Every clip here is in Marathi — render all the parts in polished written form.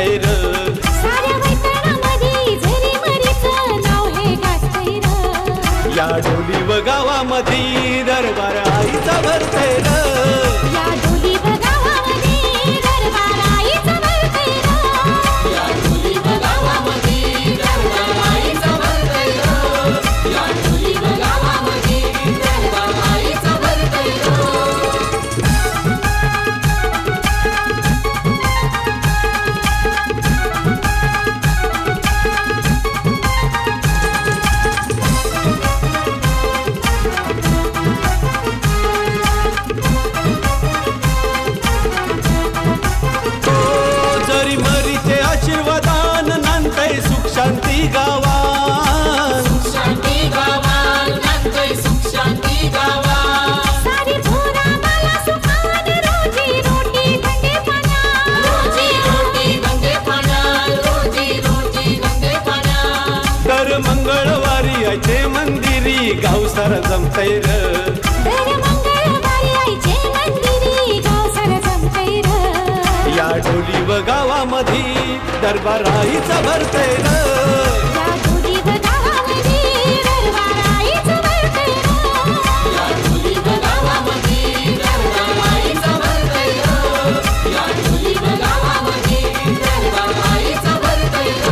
जमतय र साऱ्या वैतरणामध्ये झरीमरीचं नाव हे गाजतंय र या डोली व गावामध्ये दरबार आईचा भरतय र या डोली व गावामध्ये दरबार आईचा भरतंय र या डोली व गावामध्ये दरबार आईचा भरतंय र या डोली व गावामध्ये दरबार आईचा भरतंय र जरी मरीचे आशीर्वादान नांदतय सुख शांती गावात शांती गावात नांदतंय सुख शांती गावात सारी भोरा मला सुखान रोजी रोटी थंडे पाण्यात रोजी रोटी गंगे पाण्यात रोजी रोटी गंगे पाण्यात दर मंगळवारी आयचे मंदिरी गाव सारा जमतय र दर मंगळवारी आईचे मंदिरी गाव सारं जमतंय र या डोली व गावामध्ये दरबार आईचा भरतय र या डोली व गावामध्ये दरबार आईचा भरतंय र या डोली व गावामध्ये दरबार आईचा भरतंय र या डोली व गावामध्ये दरबार आईचा भरतंय र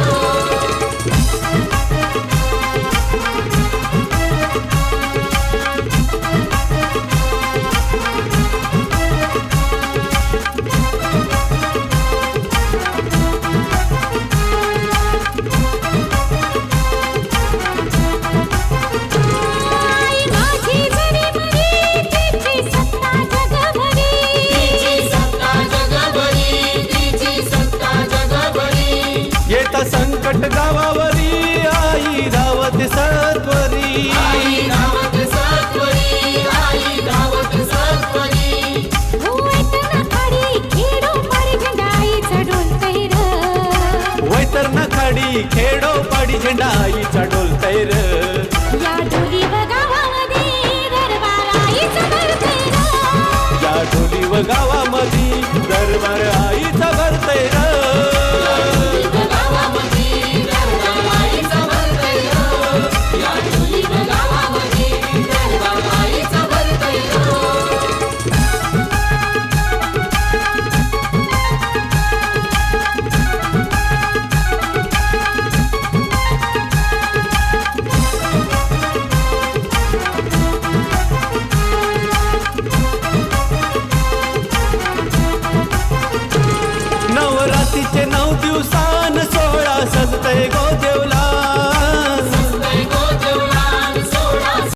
आई माझी झरीमरी तिची सत्ता जगभरी तिची सत्ता जगभरी तिची सत्ता जगभरी येता संकट गावावरी आई धावते सत्वरी आई धावत सत्वरी आई धावत सत्वरी वैतरणा खाडी खेडो पाडी झेंडा आईचा डोलतंय र वैतरणा खाडी खेडो पाडी झेंडा आईचा डोलतय र या डोली व गावामध्ये दरबार आईचा भरतंय र या डोली व गावामध्ये दरबार आईचा भरतय र डोली व गावामध्ये दरबार आईचा भरतंय र या डोली व गावामध्ये दरबार आईचा भरतंय र नवरात्रीचे 9 दिवसान सोहळा सजतय गो देवला